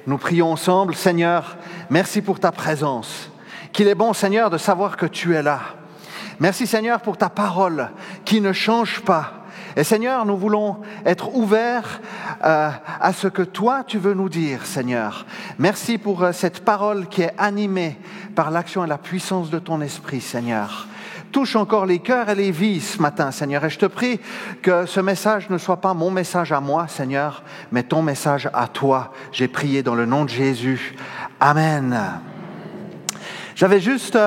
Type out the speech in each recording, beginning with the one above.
Nous prions ensemble, Seigneur, merci pour ta présence. Qu'il est bon, Seigneur, de savoir que tu es là. Merci, Seigneur, pour ta parole qui ne change pas. Et Seigneur, nous voulons être ouverts à ce que toi, tu veux nous dire, Seigneur. Merci pour cette parole qui est animée par l'action et la puissance de ton esprit, Seigneur. Touche encore les cœurs et les vies ce matin, Seigneur. Et je te prie que ce message ne soit pas mon message à moi, Seigneur, mais ton message à toi. J'ai prié dans le nom de Jésus. Amen. J'avais juste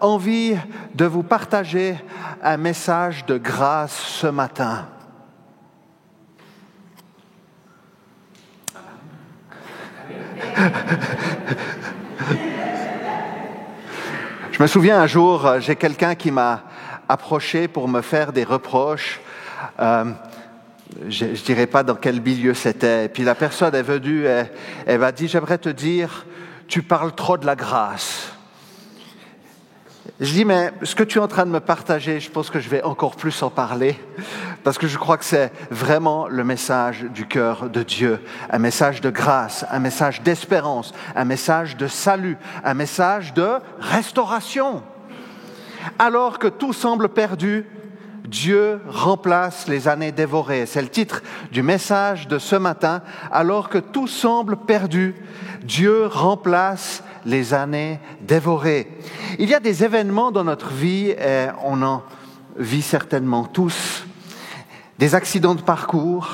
envie de vous partager un message de grâce ce matin. Je me souviens un jour, j'ai quelqu'un qui m'a approché pour me faire des reproches. Je ne dirais pas dans quel milieu c'était. Et puis la personne est venue, elle m'a dit, j'aimerais te dire, tu parles trop de la grâce. Je dis, mais ce que tu es en train de me partager, je pense que je vais encore plus en parler, parce que je crois que c'est vraiment le message du cœur de Dieu, un message de grâce, un message d'espérance, un message de salut, un message de restauration. Alors que tout semble perdu, Dieu remplace les années dévorées. C'est le titre du message de ce matin. Alors que tout semble perdu, Dieu remplace les années dévorées. Il y a des événements dans notre vie, et on en vit certainement tous, des accidents de parcours,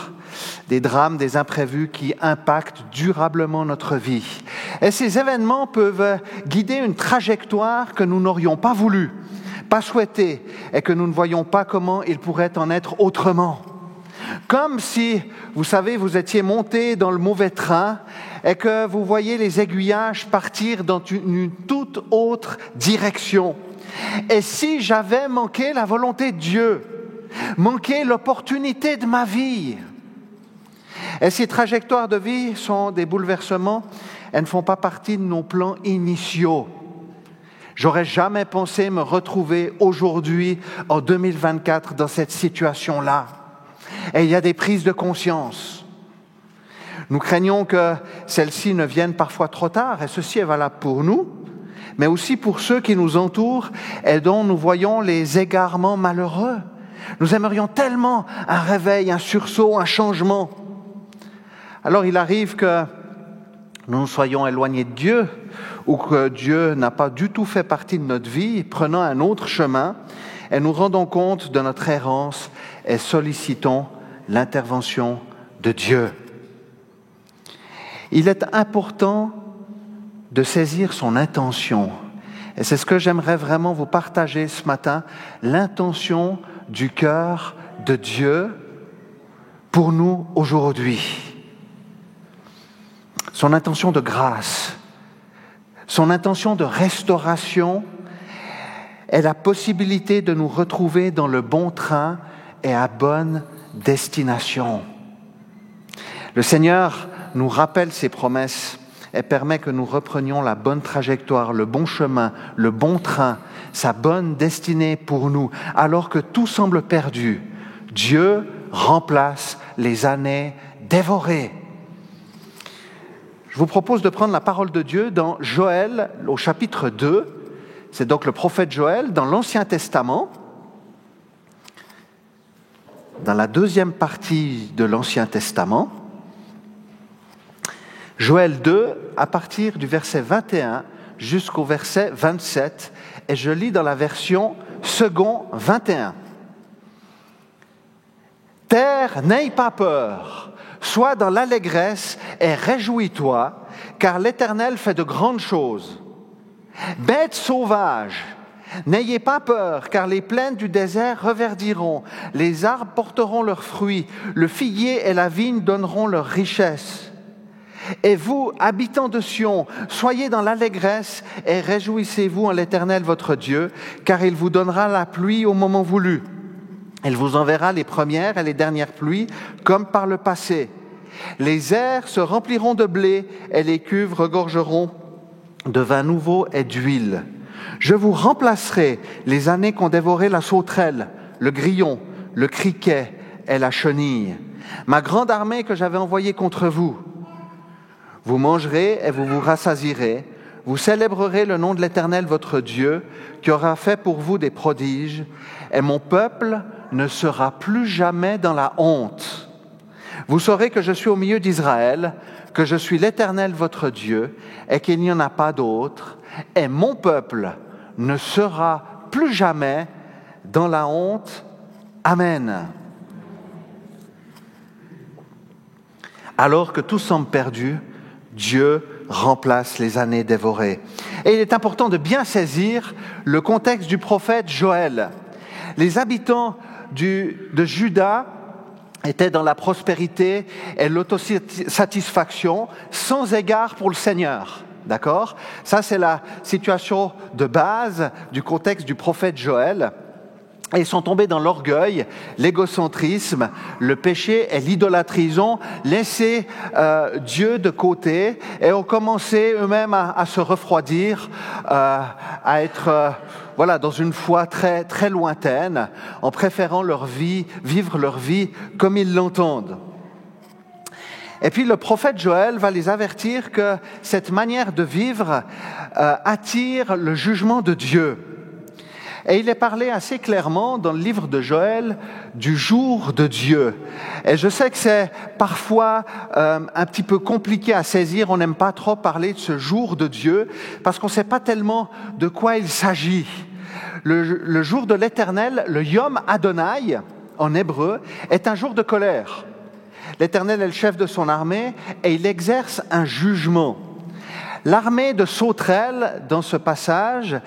des drames, des imprévus qui impactent durablement notre vie. Et ces événements peuvent guider une trajectoire que nous n'aurions pas voulu, pas souhaité, et que nous ne voyons pas comment il pourrait en être autrement. Comme si, vous savez, vous étiez monté dans le mauvais train et que vous voyez les aiguillages partir dans une toute autre direction. Et si j'avais manqué la volonté de Dieu, manqué l'opportunité de ma vie? Et ces trajectoires de vie sont des bouleversements, elles ne font pas partie de nos plans initiaux. J'aurais jamais pensé me retrouver aujourd'hui, en 2024, dans cette situation-là. Et il y a des prises de conscience. Nous craignons que celles-ci ne viennent parfois trop tard, et ceci est valable pour nous, mais aussi pour ceux qui nous entourent et dont nous voyons les égarements malheureux. Nous aimerions tellement un réveil, un sursaut, un changement. Alors il arrive que nous soyons éloignés de Dieu, ou que Dieu n'a pas du tout fait partie de notre vie, prenant un autre chemin, et nous rendons compte de notre errance et sollicitons l'intervention de Dieu. Il est important de saisir son intention. Et c'est ce que j'aimerais vraiment vous partager ce matin, l'intention du cœur de Dieu pour nous aujourd'hui. Son intention de grâce, son intention de restauration est la possibilité de nous retrouver dans le bon train et à bonne destination. Le Seigneur nous rappelle ses promesses et permet que nous reprenions la bonne trajectoire, le bon chemin, le bon train, sa bonne destinée pour nous. Alors que tout semble perdu, Dieu remplace les années dévorées. Je vous propose de prendre la parole de Dieu dans Joël au chapitre 2. C'est donc le prophète Joël dans l'Ancien Testament, dans la deuxième partie de l'Ancien Testament. Joël 2, à partir du verset 21 jusqu'au verset 27, et je lis dans la version second 21. « Terre, n'aie pas peur, sois dans l'allégresse et réjouis-toi, car l'Éternel fait de grandes choses. Bêtes sauvages, n'ayez pas peur, car les plaines du désert reverdiront, les arbres porteront leurs fruits, le figuier et la vigne donneront leur richesse. Et vous, habitants de Sion, soyez dans l'allégresse et réjouissez-vous en l'Éternel votre Dieu, car il vous donnera la pluie au moment voulu. Il vous enverra les premières et les dernières pluies, comme par le passé. Les airs se rempliront de blé et les cuves regorgeront de vin nouveau et d'huile. Je vous remplacerai les années qu'ont dévoré la sauterelle, le grillon, le criquet et la chenille, ma grande armée que j'avais envoyée contre vous. Vous mangerez et vous vous rassasierez. Vous célébrerez le nom de l'Éternel votre Dieu, qui aura fait pour vous des prodiges, et mon peuple ne sera plus jamais dans la honte. Vous saurez que je suis au milieu d'Israël, que je suis l'Éternel votre Dieu, et qu'il n'y en a pas d'autre, et mon peuple ne sera plus jamais dans la honte. Amen. Alors que tout semble perdu, Dieu remplace les années dévorées. Et il est important de bien saisir le contexte du prophète Joël. Les habitants de Juda étaient dans la prospérité et l'autosatisfaction, sans égard pour le Seigneur. D'accord ? Ça, c'est la situation de base du contexte du prophète Joël. Et ils sont tombés dans l'orgueil, l'égocentrisme, le péché et l'idolâtrie. Ils ont laissé Dieu de côté et ont commencé eux-mêmes à se refroidir, à être dans une foi très, très lointaine, en préférant vivre leur vie comme ils l'entendent. Et puis le prophète Joël va les avertir que cette manière de vivre attire le jugement de Dieu. Et il est parlé assez clairement dans le livre de Joël du jour de Dieu. Et je sais que c'est parfois un petit peu compliqué à saisir. On n'aime pas trop parler de ce jour de Dieu parce qu'on ne sait pas tellement de quoi il s'agit. Le jour de l'Éternel, le Yom Adonai en hébreu, est un jour de colère. L'Éternel est le chef de son armée et il exerce un jugement. L'armée de sauterelles, dans ce passage,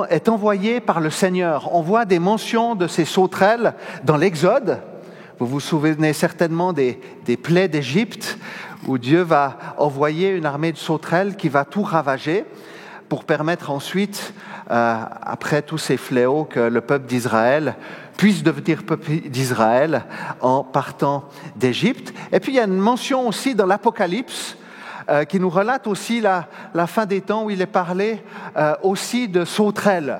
est envoyée par le Seigneur. On voit des mentions de ces sauterelles dans l'Exode. Vous vous souvenez certainement des plaies d'Égypte, où Dieu va envoyer une armée de sauterelles qui va tout ravager pour permettre ensuite, après tous ces fléaux, que le peuple d'Israël puisse devenir peuple d'Israël en partant d'Égypte. Et puis il y a une mention aussi dans l'Apocalypse, qui nous relate aussi la fin des temps où il est parlé aussi de sauterelles.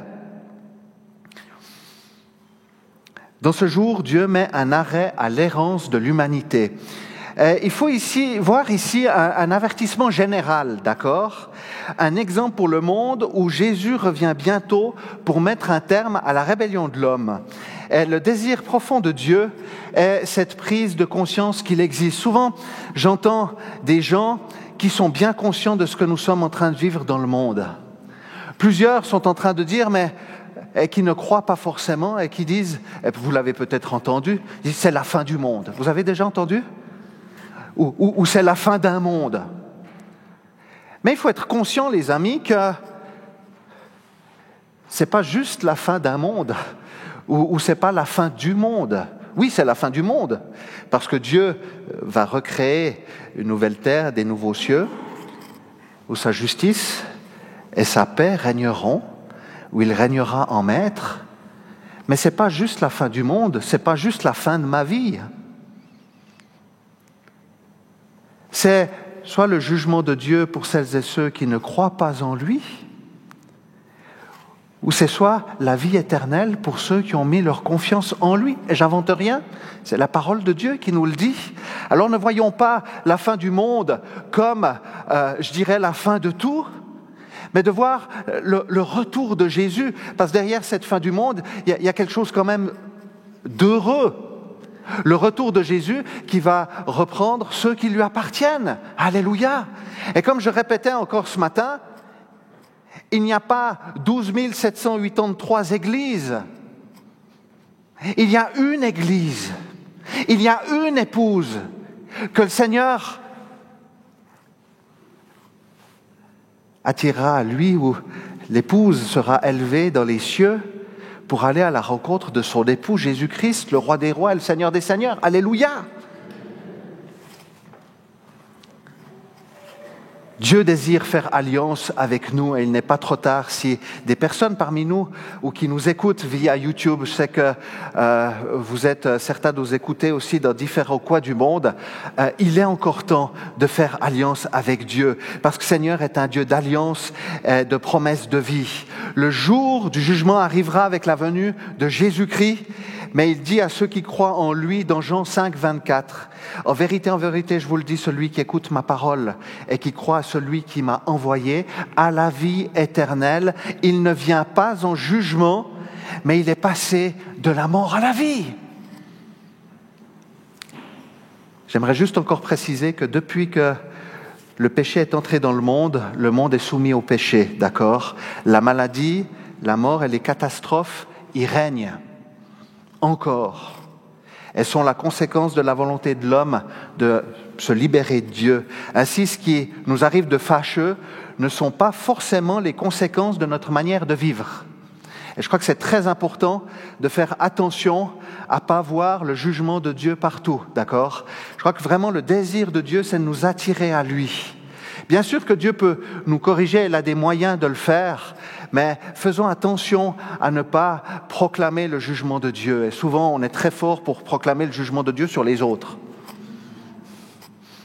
Dans ce jour, Dieu met un arrêt à l'errance de l'humanité. Il faut voir ici un avertissement général, d'accord ? Un exemple pour le monde où Jésus revient bientôt pour mettre un terme à la rébellion de l'homme. Et le désir profond de Dieu est cette prise de conscience qu'il existe. Souvent, j'entends des gens qui sont bien conscients de ce que nous sommes en train de vivre dans le monde. Plusieurs sont en train de dire, et qui ne croient pas forcément, et qui disent, et vous l'avez peut-être entendu, c'est la fin du monde. Vous avez déjà entendu ? Ou c'est la fin d'un monde. Mais il faut être conscient, les amis, que c'est pas juste la fin d'un monde, ou c'est pas la fin du monde. Oui, c'est la fin du monde, parce que Dieu va recréer une nouvelle terre, des nouveaux cieux, où sa justice et sa paix régneront, où il régnera en maître. Mais c'est pas juste la fin du monde, c'est pas juste la fin de ma vie. C'est soit le jugement de Dieu pour celles et ceux qui ne croient pas en lui, ou c'est soit la vie éternelle pour ceux qui ont mis leur confiance en lui. Et j'invente rien, c'est la parole de Dieu qui nous le dit. Alors ne voyons pas la fin du monde comme, je dirais, la fin de tout, mais de voir le retour de Jésus, parce que derrière cette fin du monde, il y a quelque chose quand même d'heureux. Le retour de Jésus qui va reprendre ceux qui lui appartiennent. Alléluia. Et comme je répétais encore ce matin, il n'y a pas 12 783 églises. Il y a une église. Il y a une épouse que le Seigneur attirera à lui, où l'épouse sera élevée dans les cieux pour aller à la rencontre de son époux Jésus-Christ, le roi des rois et le Seigneur des seigneurs. Alléluia! Dieu désire faire alliance avec nous et il n'est pas trop tard. Si des personnes parmi nous ou qui nous écoutent via YouTube, je sais que vous êtes certains de nous écouter aussi dans différents coins du monde, il est encore temps de faire alliance avec Dieu parce que le Seigneur est un Dieu d'alliance et de promesses de vie. Le jour du jugement arrivera avec la venue de Jésus-Christ mais il dit à ceux qui croient en lui dans Jean 5, 24, « En vérité, je vous le dis, celui qui écoute ma parole et qui croit à celui qui m'a envoyé a la vie éternelle. Il ne vient pas en jugement, mais il est passé de la mort à la vie. » J'aimerais juste encore préciser que depuis que le péché est entré dans le monde est soumis au péché, d'accord ? La maladie, la mort et les catastrophes y règnent encore. Elles sont la conséquence de la volonté de l'homme de se libérer de Dieu. Ainsi, ce qui nous arrive de fâcheux ne sont pas forcément les conséquences de notre manière de vivre. Et je crois que c'est très important de faire attention à ne pas voir le jugement de Dieu partout, d'accord ? Je crois que vraiment le désir de Dieu, c'est de nous attirer à lui. Bien sûr que Dieu peut nous corriger, il a des moyens de le faire, mais faisons attention à ne pas proclamer le jugement de Dieu. Et souvent, on est très fort pour proclamer le jugement de Dieu sur les autres.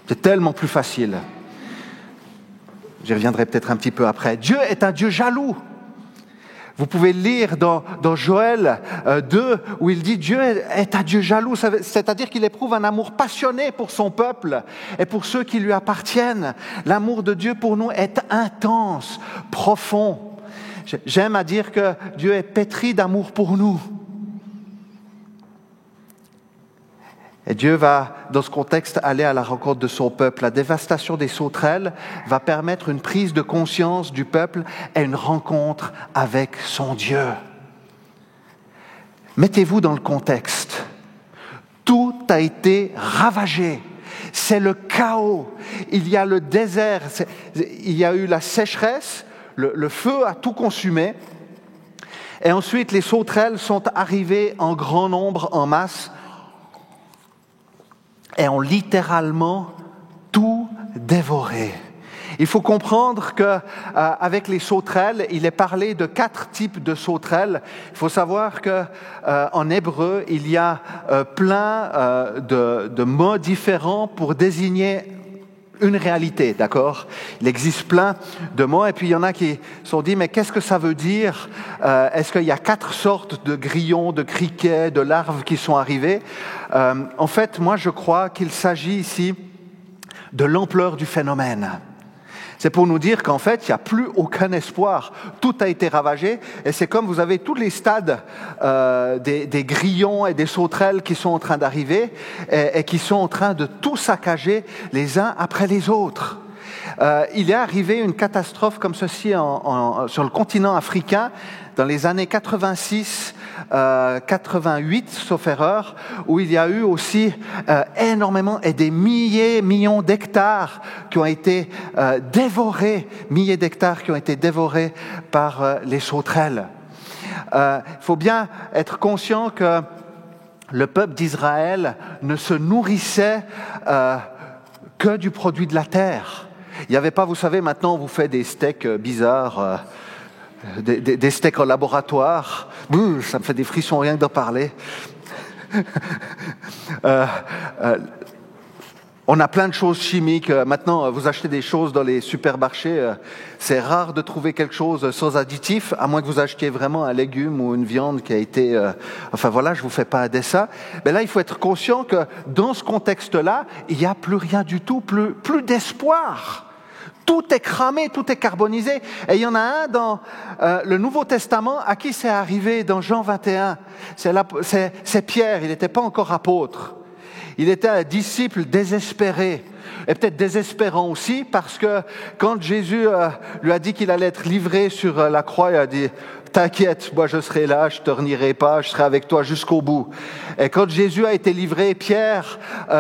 C'est tellement plus facile. J'y reviendrai peut-être un petit peu après. Dieu est un Dieu jaloux. Vous pouvez lire dans Joël 2 où il dit « Dieu est un Dieu jaloux », c'est-à-dire qu'il éprouve un amour passionné pour son peuple et pour ceux qui lui appartiennent. L'amour de Dieu pour nous est intense, profond. J'aime à dire que Dieu est pétri d'amour pour nous. Et Dieu va, dans ce contexte, aller à la rencontre de son peuple. La dévastation des sauterelles va permettre une prise de conscience du peuple et une rencontre avec son Dieu. Mettez-vous dans le contexte. Tout a été ravagé. C'est le chaos. Il y a le désert. Il y a eu la sécheresse. Le feu a tout consumé. Et ensuite, les sauterelles sont arrivées en grand nombre, en masse, et ont littéralement tout dévoré. Il faut comprendre qu'avec les sauterelles, il est parlé de 4 types de sauterelles. Il faut savoir qu'en hébreu, il y a plein de mots différents pour désigner une réalité, d'accord ? Il existe plein de mots, et puis il y en a qui se sont dit, mais qu'est-ce que ça veut dire ? Est-ce qu'il y a 4 sortes de grillons, de criquets, de larves qui sont arrivés ? En fait, moi je crois qu'il s'agit ici de l'ampleur du phénomène. C'est pour nous dire qu'en fait, il n'y a plus aucun espoir. Tout a été ravagé, et c'est comme vous avez tous les stades des grillons et des sauterelles qui sont en train d'arriver et qui sont en train de tout saccager les uns après les autres. Il est arrivé une catastrophe comme ceci sur le continent africain dans les années 86, 88, sauf erreur, où il y a eu aussi énormément et des millions d'hectares qui ont été dévorés, par les sauterelles. Il faut bien être conscient que le peuple d'Israël ne se nourrissait que du produit de la terre. Il n'y avait pas, vous savez, maintenant on vous fait des steaks bizarres, des steaks en laboratoire. Bouh, ça me fait des frissons rien que d'en parler. On a plein de choses chimiques. Maintenant, vous achetez des choses dans les supermarchés. C'est rare de trouver quelque chose sans additifs, à moins que vous achetiez vraiment un légume ou une viande qui a été... Enfin voilà, je vous fais pas un dessin. Mais là, il faut être conscient que dans ce contexte-là, il n'y a plus rien du tout, plus d'espoir. Tout est cramé, tout est carbonisé. Et il y en a un dans le Nouveau Testament à qui c'est arrivé dans Jean 21. C'est Pierre, il n'était pas encore apôtre. Il était un disciple désespéré, et peut-être désespérant aussi, parce que quand Jésus lui a dit qu'il allait être livré sur la croix, il a dit « T'inquiète, moi je serai là, je ne te renierai pas, je serai avec toi jusqu'au bout. » Et quand Jésus a été livré, Pierre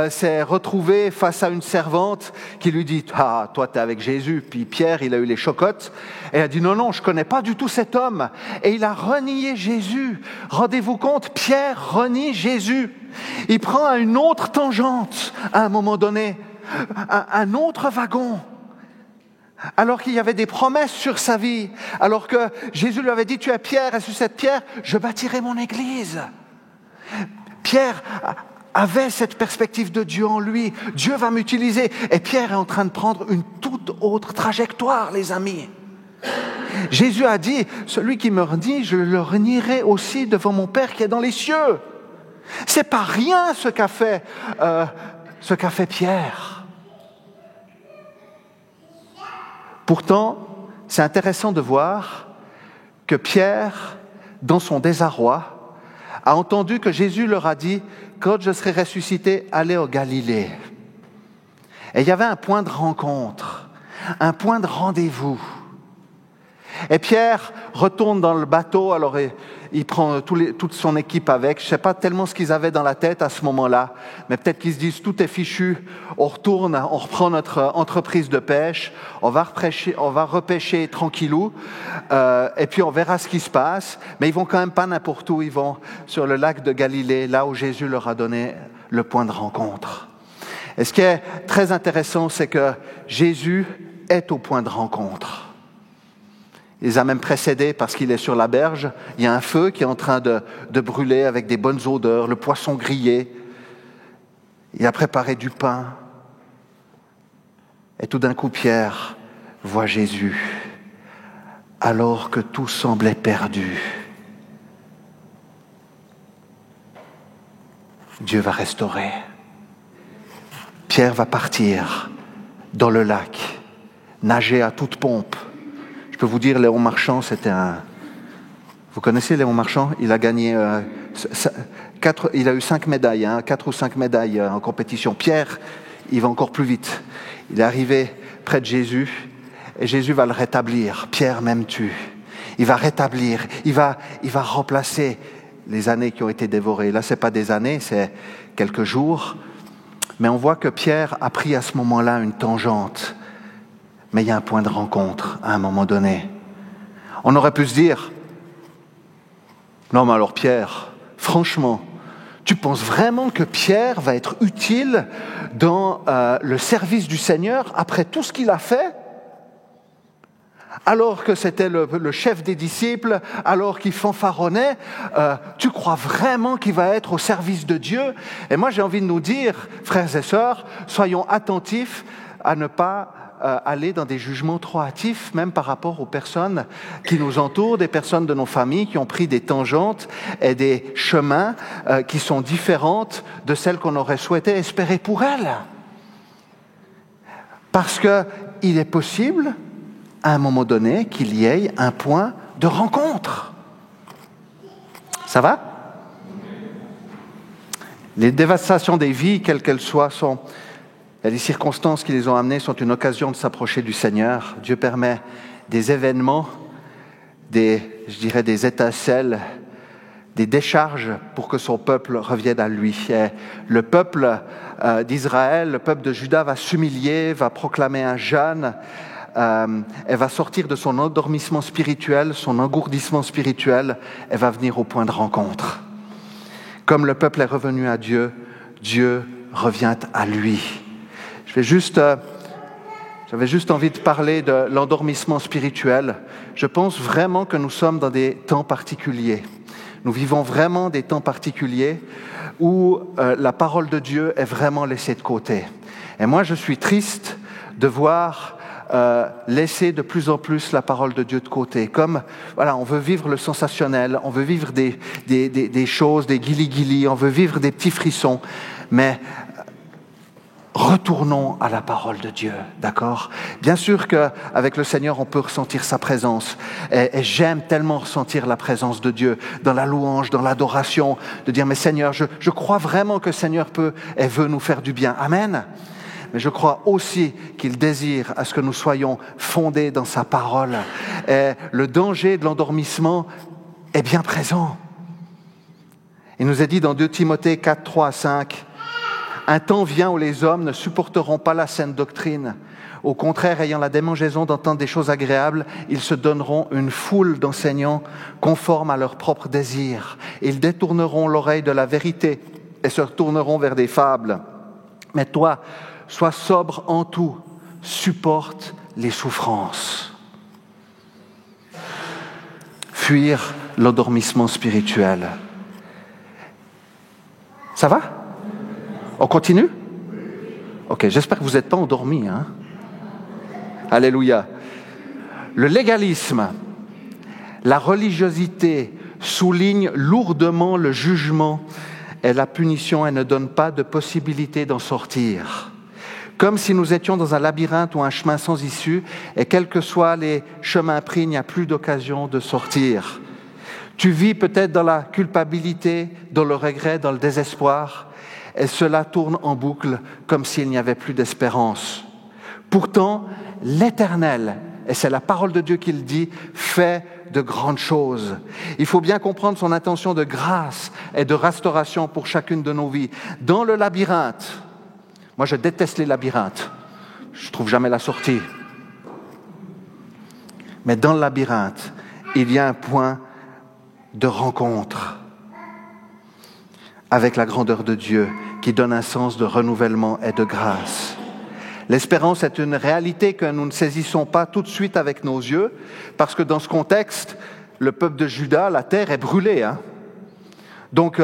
s'est retrouvé face à une servante qui lui dit « Ah, toi t'es avec Jésus. » Puis Pierre, il a eu les chocottes, et il a dit « Non, non, je ne connais pas du tout cet homme. » Et il a renié Jésus. Rendez-vous compte, Pierre renie Jésus. Il prend une autre tangente à un moment donné, un autre wagon. Alors qu'il y avait des promesses sur sa vie, alors que Jésus lui avait dit « Tu es Pierre, et sur cette pierre, je bâtirai mon église. » Pierre avait cette perspective de Dieu en lui. Dieu va m'utiliser. Et Pierre est en train de prendre une toute autre trajectoire, les amis. Jésus a dit « Celui qui me renie, je le renierai aussi devant mon Père qui est dans les cieux. » C'est pas rien ce qu'a fait Pierre. Pourtant, c'est intéressant de voir que Pierre, dans son désarroi, a entendu que Jésus leur a dit « Quand je serai ressuscité, allez au Galilée ». Et il y avait un point de rencontre, un point de rendez-vous. Et Pierre retourne dans le bateau, alors il prend toute son équipe avec. Je ne sais pas tellement ce qu'ils avaient dans la tête à ce moment-là, mais peut-être qu'ils se disent tout est fichu, on retourne, on reprend notre entreprise de pêche, on va repêcher tranquillou, et puis on verra ce qui se passe. Mais ils vont quand même pas n'importe où, ils vont sur le lac de Galilée, là où Jésus leur a donné le point de rencontre. Et ce qui est très intéressant, c'est que Jésus est au point de rencontre. Il les a même précédés parce qu'il est sur la berge. Il y a un feu qui est en train de brûler avec des bonnes odeurs, le poisson grillé. Il a préparé du pain. Et tout d'un coup, Pierre voit Jésus, alors que tout semblait perdu. Dieu va restaurer. Pierre va partir dans le lac, nager à toute pompe. Je peux vous dire, Léon Marchand, c'était un... Vous connaissez Léon Marchand ? Il a gagné... il a eu 5 médailles, 4 ou 5 médailles en compétition. Pierre, il va encore plus vite. Il est arrivé près de Jésus et Jésus va le rétablir. Pierre, m'aimes-tu ? Il va rétablir, il va remplacer les années qui ont été dévorées. Là, ce n'est pas des années, c'est quelques jours. Mais on voit que Pierre a pris à ce moment-là une tangente. Mais il y a un point de rencontre à un moment donné. On aurait pu se dire, non mais alors Pierre, franchement, tu penses vraiment que Pierre va être utile dans le service du Seigneur après tout ce qu'il a fait ? Alors que c'était le chef des disciples, alors qu'il fanfaronnait, tu crois vraiment qu'il va être au service de Dieu ? Et moi j'ai envie de nous dire, frères et sœurs, soyons attentifs à ne pas aller dans des jugements trop hâtifs, même par rapport aux personnes qui nous entourent, des personnes de nos familles qui ont pris des tangentes et des chemins qui sont différentes de celles qu'on aurait souhaité espérer pour elles. Parce qu'il est possible, à un moment donné, qu'il y ait un point de rencontre. Ça va ? Les dévastations des vies, quelles qu'elles soient, et les circonstances qui les ont amenées sont une occasion de s'approcher du Seigneur. Dieu permet des événements, des étincelles, des décharges pour que son peuple revienne à lui. Et le peuple d'Israël, le peuple de Juda va s'humilier, va proclamer un jeûne, elle va sortir de son endormissement spirituel, son engourdissement spirituel, elle va venir au point de rencontre. Comme le peuple est revenu à Dieu, Dieu revient à lui. J'avais juste envie de parler de l'endormissement spirituel. Je pense vraiment que nous sommes dans des temps particuliers. Nous vivons vraiment des temps particuliers où la parole de Dieu est vraiment laissée de côté. Et moi, je suis triste de voir laisser de plus en plus la parole de Dieu de côté. Comme, voilà, on veut vivre le sensationnel, on veut vivre des choses, des guili-guili, on veut vivre des petits frissons, mais retournons à la parole de Dieu, d'accord ? Bien sûr qu'avec le Seigneur, on peut ressentir sa présence. Et j'aime tellement ressentir la présence de Dieu dans la louange, dans l'adoration, de dire, mais Seigneur, je crois vraiment que le Seigneur peut et veut nous faire du bien. Amen. Mais je crois aussi qu'il désire à ce que nous soyons fondés dans sa parole. Et le danger de l'endormissement est bien présent. Il nous est dit dans 2 Timothée 4, 3 à 5, « Un temps vient où les hommes ne supporteront pas la saine doctrine. Au contraire, ayant la démangeaison d'entendre des choses agréables, ils se donneront une foule d'enseignants conformes à leurs propres désirs. Ils détourneront l'oreille de la vérité et se retourneront vers des fables. Mais toi, sois sobre en tout, supporte les souffrances. » Fuir l'endormissement spirituel. Ça va ? On continue ? Ok, j'espère que vous n'êtes pas endormis. Alléluia. Le légalisme, la religiosité souligne lourdement le jugement et la punition, elle ne donne pas de possibilité d'en sortir. Comme si nous étions dans un labyrinthe ou un chemin sans issue, et quels que soient les chemins pris, il n'y a plus d'occasion de sortir. Tu vis peut-être dans la culpabilité, dans le regret, dans le désespoir, et cela tourne en boucle comme s'il n'y avait plus d'espérance. Pourtant, l'Éternel, et c'est la parole de Dieu qui le dit, fait de grandes choses. Il faut bien comprendre son intention de grâce et de restauration pour chacune de nos vies. Dans le labyrinthe, moi je déteste les labyrinthes, je ne trouve jamais la sortie. Mais dans le labyrinthe, il y a un point de rencontre avec la grandeur de Dieu qui donne un sens de renouvellement et de grâce. L'espérance est une réalité que nous ne saisissons pas tout de suite avec nos yeux, parce que dans ce contexte, le peuple de Juda, la terre est brûlée. Donc,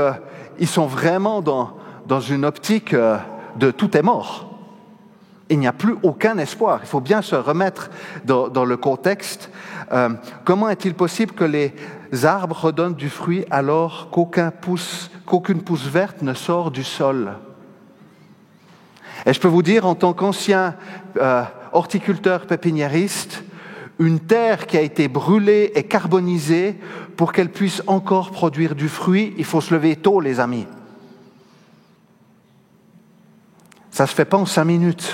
ils sont vraiment dans une optique de tout est mort. Il n'y a plus aucun espoir. Il faut bien se remettre dans le contexte. Comment est-il possible que les arbres redonnent du fruit alors qu'aucune pousse verte ne sort du sol ? Et je peux vous dire, en tant qu'ancien horticulteur pépiniériste, une terre qui a été brûlée et carbonisée, pour qu'elle puisse encore produire du fruit, il faut se lever tôt, les amis. Ça ne se fait pas en 5 minutes.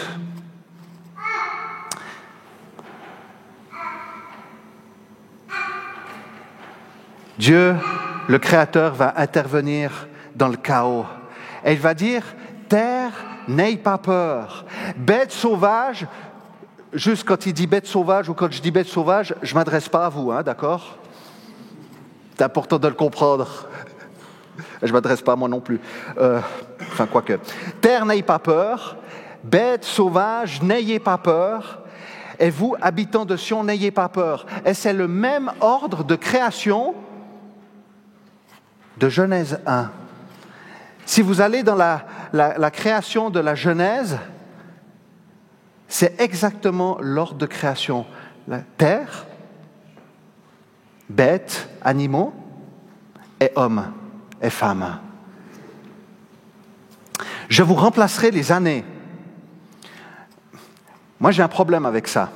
Dieu, le Créateur, va intervenir dans le chaos. Et il va dire, terre, n'aie pas peur. Bête sauvage, juste quand il dit bête sauvage ou quand je dis bête sauvage, je ne m'adresse pas à vous, d'accord ? C'est important de le comprendre. Je ne m'adresse pas à moi non plus. Enfin, quoique. Terre, n'aie pas peur. Bête sauvage, n'ayez pas peur. Et vous, habitants de Sion, n'ayez pas peur. Et c'est le même ordre de création de Genèse 1. Si vous allez dans la création de la Genèse, c'est exactement l'ordre de création. La terre, bêtes, animaux, et hommes et femmes. Je vous remplacerai les années. Moi, j'ai un problème avec ça.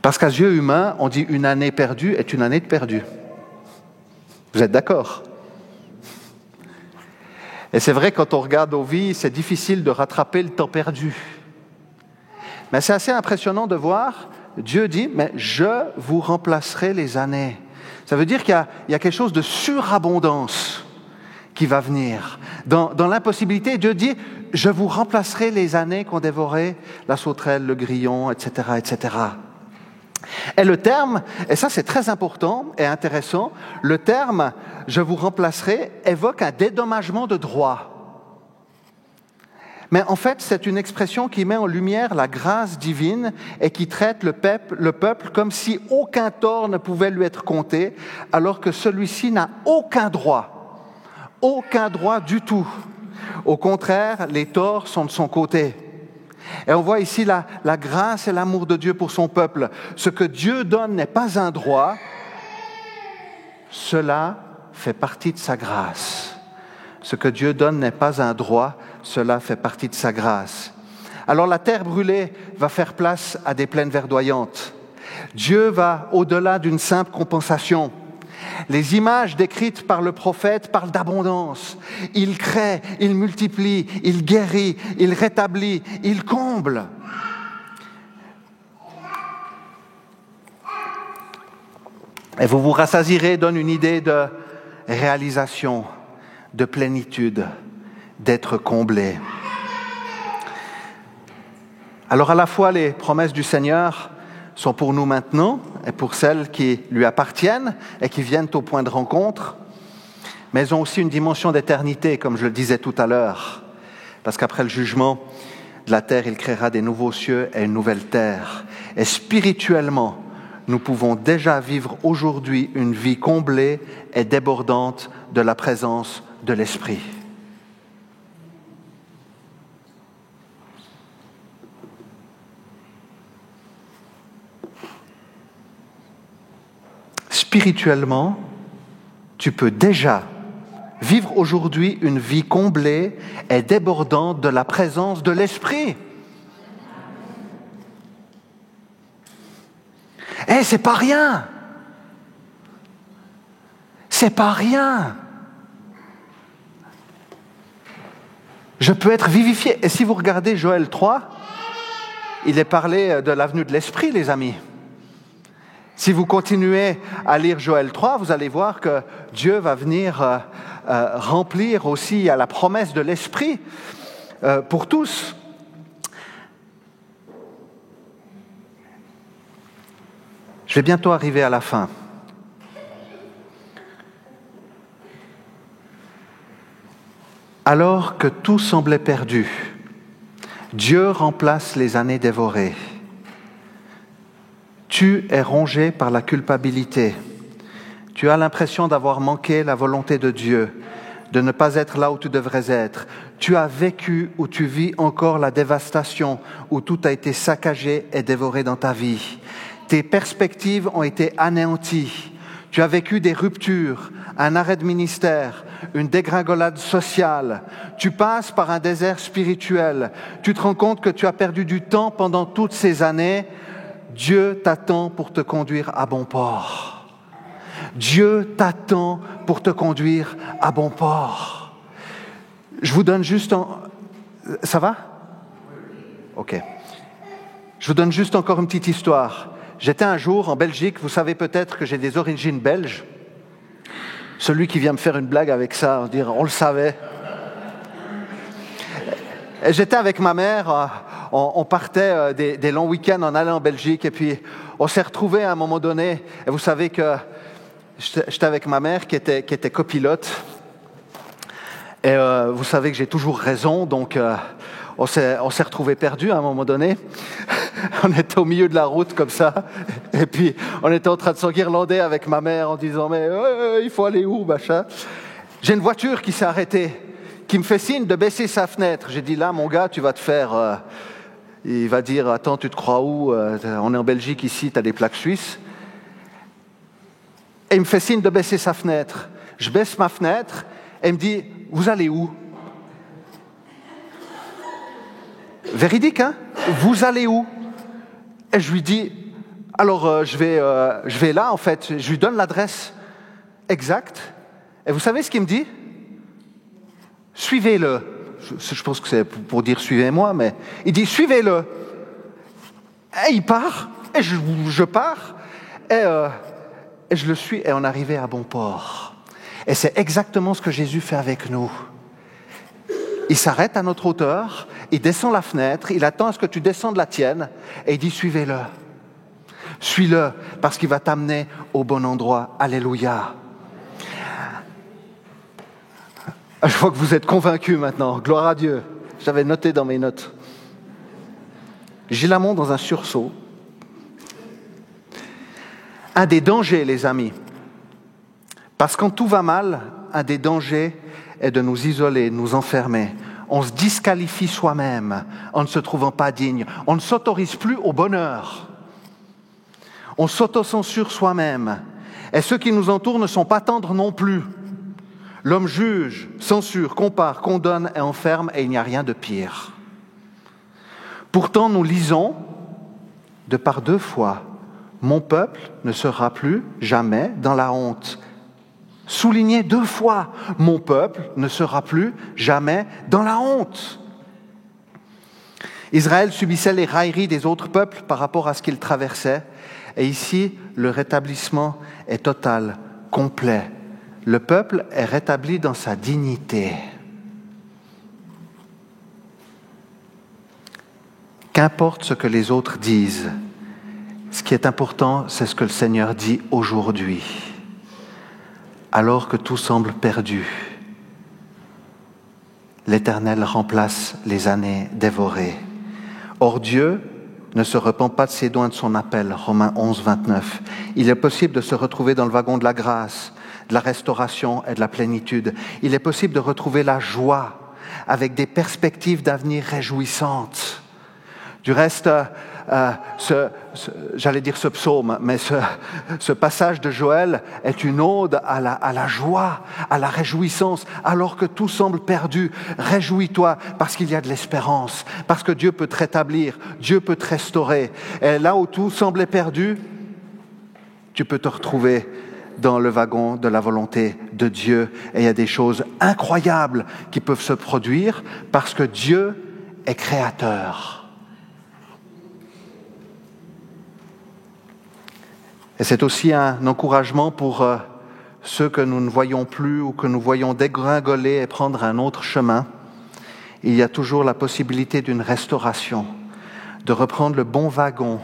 Parce qu'à yeux humains, on dit une année perdue est une année de perdue. Vous êtes d'accord ? Et c'est vrai, quand on regarde nos vies, c'est difficile de rattraper le temps perdu. Mais c'est assez impressionnant de voir, Dieu dit, mais je vous remplacerai les années. Ça veut dire qu'il y a quelque chose de surabondance qui va venir. Dans l'impossibilité, Dieu dit, je vous remplacerai les années qu'ont dévoré la sauterelle, le grillon, etc., etc. Et le terme, et ça c'est très important et intéressant, le terme « je vous remplacerai » évoque un dédommagement de droit. Mais en fait, c'est une expression qui met en lumière la grâce divine et qui traite le peuple comme si aucun tort ne pouvait lui être compté, alors que celui-ci n'a aucun droit du tout. Au contraire, les torts sont de son côté. Et on voit ici la grâce et l'amour de Dieu pour son peuple. Ce que Dieu donne n'est pas un droit, cela fait partie de sa grâce. Ce que Dieu donne n'est pas un droit, cela fait partie de sa grâce. Alors la terre brûlée va faire place à des plaines verdoyantes. Dieu va au-delà d'une simple compensation. Les images décrites par le prophète parlent d'abondance. Il crée, il multiplie, il guérit, il rétablit, il comble. Et vous vous rassasierez donne une idée de réalisation, de plénitude, d'être comblé. Alors à la fois les promesses du Seigneur sont pour nous maintenant et pour celles qui lui appartiennent et qui viennent au point de rencontre, mais elles ont aussi une dimension d'éternité, comme je le disais tout à l'heure, parce qu'après le jugement de la terre, il créera des nouveaux cieux et une nouvelle terre. Et spirituellement, nous pouvons déjà vivre aujourd'hui une vie comblée et débordante de la présence de l'Esprit. spirituellement, tu peux déjà vivre aujourd'hui une vie comblée et débordante de la présence de l'Esprit. C'est pas rien. C'est pas rien. Je peux être vivifié. Et si vous regardez Joël 3, il est parlé de la venue de l'Esprit, les amis. Si vous continuez à lire Joël 3, vous allez voir que Dieu va venir remplir aussi à la promesse de l'Esprit pour tous. Je vais bientôt arriver à la fin. Alors que tout semblait perdu, Dieu remplace les années dévorées. Tu es rongé par la culpabilité. Tu as l'impression d'avoir manqué la volonté de Dieu, de ne pas être là où tu devrais être. Tu as vécu ou tu vis encore la dévastation, où tout a été saccagé et dévoré dans ta vie. Tes perspectives ont été anéanties. Tu as vécu des ruptures, un arrêt de ministère, une dégringolade sociale. Tu passes par un désert spirituel. Tu te rends compte que tu as perdu du temps pendant toutes ces années. Dieu t'attend pour te conduire à bon port. Dieu t'attend pour te conduire à bon port. Je vous donne juste Ça va? Ok. Je vous donne juste encore une petite histoire. J'étais un jour en Belgique, vous savez peut-être que j'ai des origines belges. Celui qui vient me faire une blague avec ça, on le savait. Et j'étais avec ma mère, on partait des longs week-ends en allant en Belgique, et puis on s'est retrouvés à un moment donné, et vous savez que j'étais avec ma mère qui était copilote, et vous savez que j'ai toujours raison, donc on s'est retrouvés perdus à un moment donné. On était au milieu de la route comme ça, et puis on était en train de s'enguirlander avec ma mère en disant « mais il faut aller où, machin ?» J'ai une voiture qui s'est arrêtée, qui me fait signe de baisser sa fenêtre. J'ai dit « là, mon gars, tu vas te faire... Il va dire « attends, tu te crois où? On est en Belgique ici, tu as des plaques suisses. » Et il me fait signe de baisser sa fenêtre. Je baisse ma fenêtre, et il me dit « vous allez où ?» Véridique, hein? Vous allez où? Et je lui dis, alors je vais là en fait, je lui donne l'adresse exacte. Et vous savez ce qu'il me dit? Suivez-le. Je pense que c'est pour dire suivez-moi, mais il dit suivez-le. Et il part, et je pars, et je le suis, et on arrivait à bon port. Et c'est exactement ce que Jésus fait avec nous. Il s'arrête à notre hauteur, il descend la fenêtre, il attend à ce que tu descendes la tienne, et il dit « suivez-le ». Suis-le, parce qu'il va t'amener au bon endroit. Alléluia. Je vois que vous êtes convaincus maintenant. Gloire à Dieu. J'avais noté dans mes notes. Gilamon dans un sursaut. Un des dangers, les amis, parce que quand tout va mal, un des dangers est de nous isoler, de nous enfermer. On se disqualifie soi-même en ne se trouvant pas digne. On ne s'autorise plus au bonheur. On s'autocensure soi-même. Et ceux qui nous entourent ne sont pas tendres non plus. L'homme juge, censure, compare, condamne et enferme, et il n'y a rien de pire. Pourtant, nous lisons de par 2 fois, « Mon peuple ne sera plus jamais dans la honte ». Souligné 2 fois, « Mon peuple ne sera plus jamais dans la honte ». Israël subissait les railleries des autres peuples par rapport à ce qu'il traversait. Et ici, le rétablissement est total, complet. Le peuple est rétabli dans sa dignité. Qu'importe ce que les autres disent, ce qui est important, c'est ce que le Seigneur dit aujourd'hui. Alors que tout semble perdu, l'Éternel remplace les années dévorées. Or Dieu ne se repent pas de ses dons et de son appel, Romains 11, 29. Il est possible de se retrouver dans le wagon de la grâce, de la restauration et de la plénitude. Il est possible de retrouver la joie avec des perspectives d'avenir réjouissantes. Du reste, j'allais dire ce psaume, mais ce passage de Joël est une ode à la joie, à la réjouissance, alors que tout semble perdu. Réjouis-toi parce qu'il y a de l'espérance, parce que Dieu peut te rétablir, Dieu peut te restaurer. Et là où tout semblait perdu, tu peux te retrouver dans le wagon de la volonté de Dieu. Et il y a des choses incroyables qui peuvent se produire parce que Dieu est créateur. Et c'est aussi un encouragement pour ceux que nous ne voyons plus ou que nous voyons dégringoler et prendre un autre chemin. Il y a toujours la possibilité d'une restauration, de reprendre le bon wagon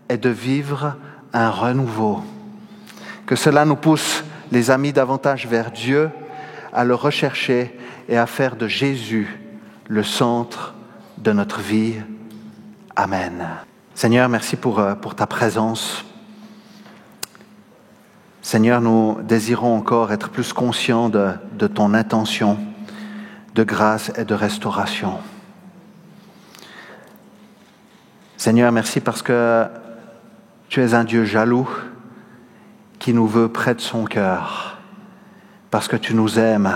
et de vivre un renouveau. Que cela nous pousse, les amis, davantage vers Dieu, à le rechercher et à faire de Jésus le centre de notre vie. Amen. Seigneur, merci pour ta présence. Seigneur, nous désirons encore être plus conscients de ton intention de grâce et de restauration. Seigneur, merci parce que tu es un Dieu jaloux qui nous veut près de son cœur, parce que tu nous aimes,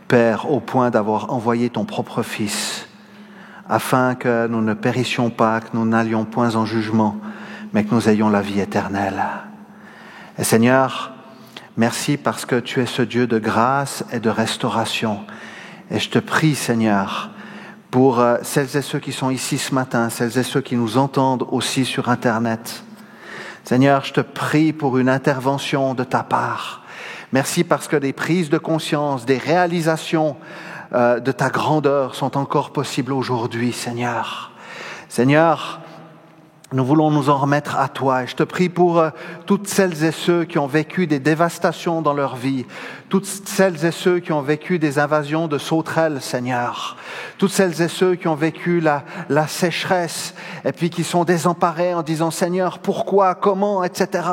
Père, au point d'avoir envoyé ton propre Fils, afin que nous ne périssions pas, que nous n'allions point en jugement, mais que nous ayons la vie éternelle. Et Seigneur, merci parce que tu es ce Dieu de grâce et de restauration. Et je te prie, Seigneur, pour celles et ceux qui sont ici ce matin, celles et ceux qui nous entendent aussi sur Internet. Seigneur, je te prie pour une intervention de ta part. Merci parce que des prises de conscience, des réalisations de ta grandeur sont encore possibles aujourd'hui, Seigneur. Seigneur, nous voulons nous en remettre à toi. Et je te prie pour toutes celles et ceux qui ont vécu des dévastations dans leur vie, toutes celles et ceux qui ont vécu des invasions de sauterelles, Seigneur, toutes celles et ceux qui ont vécu la sécheresse et puis qui sont désemparés en disant « Seigneur, pourquoi, comment, etc. »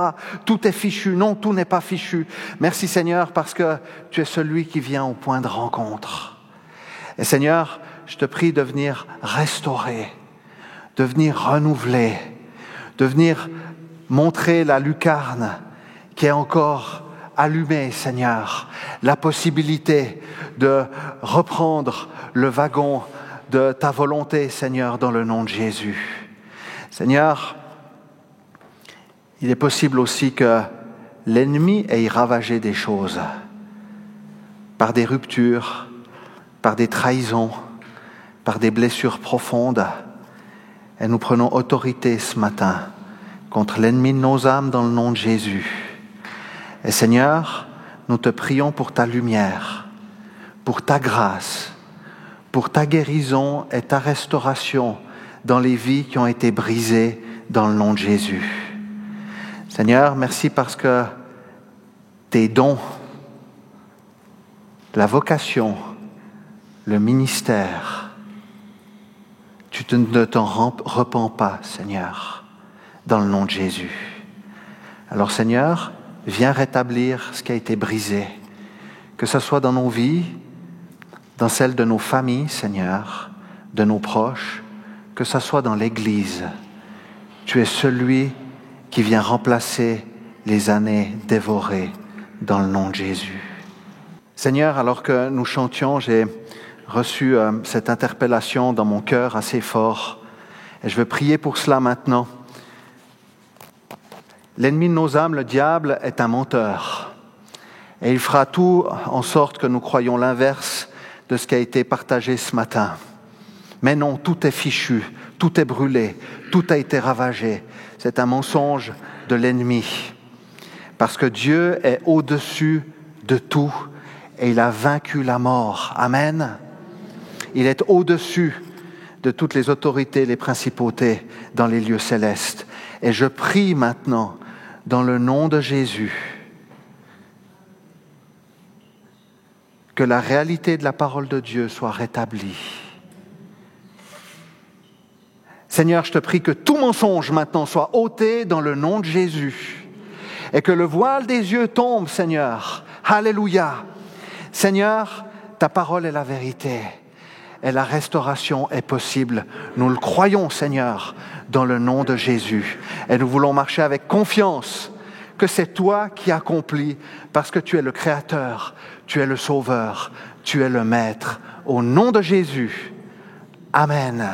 Tout est fichu. Non, tout n'est pas fichu. Merci Seigneur parce que tu es celui qui vient au point de rencontre. Et Seigneur, je te prie de venir restaurer, de venir renouveler, de venir montrer la lucarne qui est encore allumée, Seigneur, la possibilité de reprendre le wagon de ta volonté, Seigneur, dans le nom de Jésus. Seigneur, il est possible aussi que l'ennemi ait ravagé des choses par des ruptures, par des trahisons, par des blessures profondes. Et nous prenons autorité ce matin contre l'ennemi de nos âmes dans le nom de Jésus. Et Seigneur, nous te prions pour ta lumière, pour ta grâce, pour ta guérison et ta restauration dans les vies qui ont été brisées dans le nom de Jésus. Seigneur, merci parce que tes dons, la vocation, le ministère, tu ne t'en repens pas, Seigneur, dans le nom de Jésus. Alors, Seigneur, viens rétablir ce qui a été brisé, que ce soit dans nos vies, dans celles de nos familles, Seigneur, de nos proches, que ce soit dans l'Église. Tu es celui qui vient remplacer les années dévorées dans le nom de Jésus. Seigneur, alors que nous chantions, j'ai reçu cette interpellation dans mon cœur assez fort. Et je veux prier pour cela maintenant. L'ennemi de nos âmes, le diable, est un menteur. Et il fera tout en sorte que nous croyons l'inverse de ce qui a été partagé ce matin. Mais non, tout est fichu, tout est brûlé, tout a été ravagé. C'est un mensonge de l'ennemi. Parce que Dieu est au-dessus de tout et il a vaincu la mort. Amen. Il est au-dessus de toutes les autorités, les principautés dans les lieux célestes. Et je prie maintenant, dans le nom de Jésus, que la réalité de la parole de Dieu soit rétablie. Seigneur, je te prie que tout mensonge maintenant soit ôté dans le nom de Jésus. Et que le voile des yeux tombe, Seigneur. Alléluia. Seigneur, ta parole est la vérité. Et la restauration est possible. Nous le croyons, Seigneur. dans le nom de Jésus. Et nous voulons marcher avec confiance que c'est toi qui accomplis parce que tu es le Créateur, tu es le Sauveur, tu es le Maître. Au nom de Jésus, Amen.